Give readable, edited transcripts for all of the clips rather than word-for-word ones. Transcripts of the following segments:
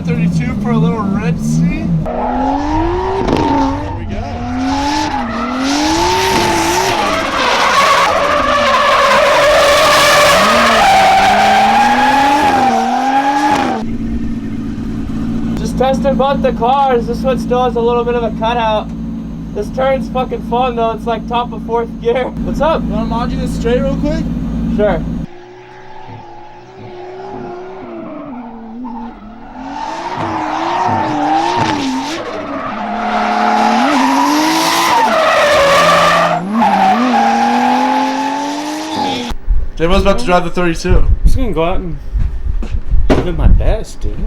R32 for a little Red Sea. Here we go. Just testing both the cars. This one still has a little bit of a cutout. This turn's fucking fun though. It's like top of 4th gear. What's up? You wanna mod you this straight real quick? Sure. Jamo's about to drive the 32. I'm just gonna go out and give it my best, dude.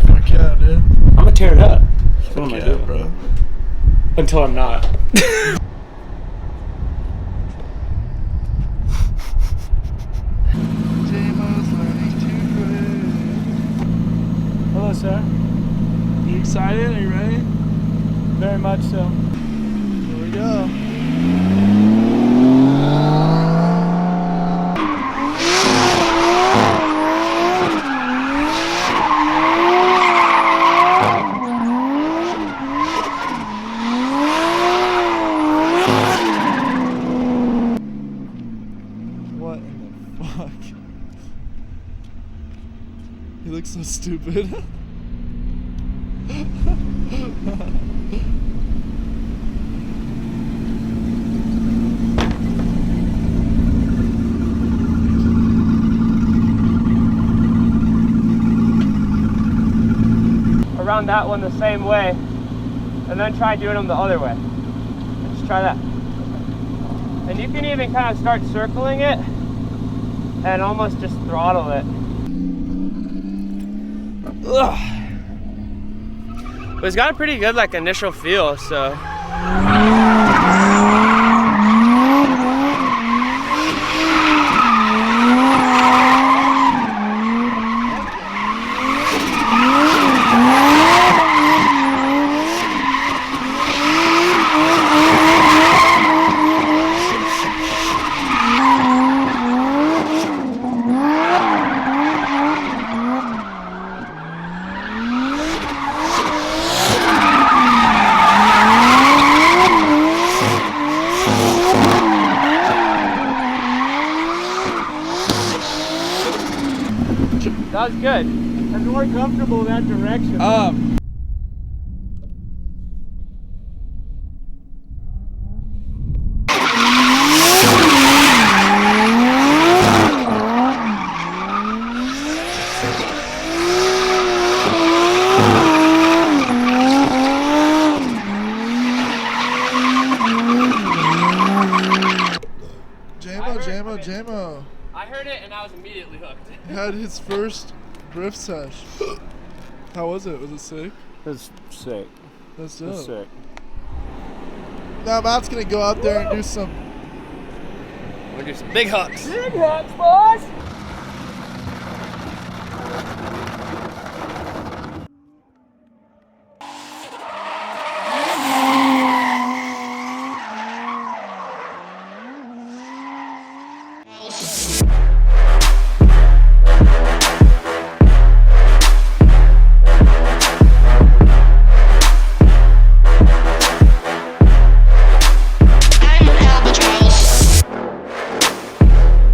Fuck yeah, dude. I'm gonna tear it up. Fuck yeah, bro. Until I'm not. Jamo's learning to drift. Hello, sir. You excited? Are you ready? Very much so. Here we go. What in the fuck? He looks so stupid. Around that one the same way, and then try doing them the other way. Just try that. And you can even kind of start circling it and almost just throttle it. Ugh. But it's got a pretty good like initial feel, so. That was good. I'm more comfortable in that direction. Jamo. I heard it and I was immediately hooked. Had his first drift sesh. How was it? Was it sick? It was sick. That's It dope. was sick. Now Matt's gonna go out there and do some. We're gonna do some big hooks. Big hooks, boys!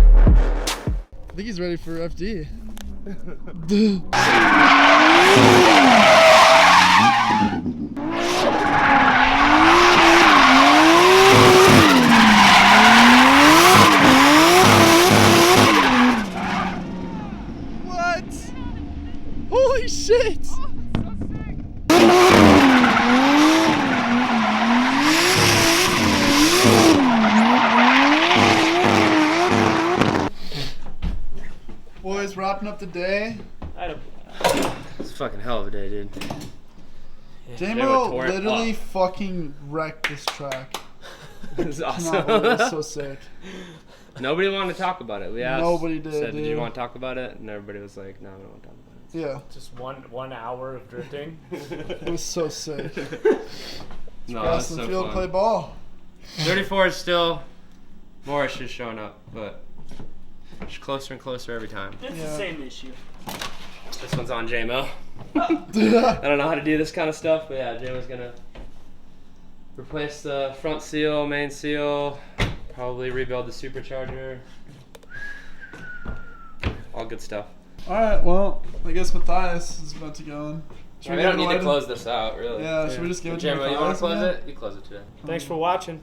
I think he's ready for FD. What? Holy shit! Boys, wrapping up the day. It's a fucking hell of a day, dude. Jamo literally fucking wrecked this track. It was awesome. It was so sick. Nobody wanted to talk about it. We asked. Nobody did, Said, dude. "Did you want to talk about it?" And everybody was like, "No, we don't want to talk about it." Yeah, Just one hour of drifting. it was so sick. No, Cross that's the so field, fun. play ball. 34 is still Morris is showing up, but it's closer and closer every time. It's Yeah. the same issue. This one's on Jamo. I don't know how to do this kind of stuff, but yeah, Jamo's gonna replace the front seal, main seal, probably rebuild the supercharger. All good stuff. Alright, well, I guess Matthias is about to go in. We don't need to close this out, really. Yeah, should we just give it to Jamo, Matthias? you want to close now? it? You close it today. Thanks for watching.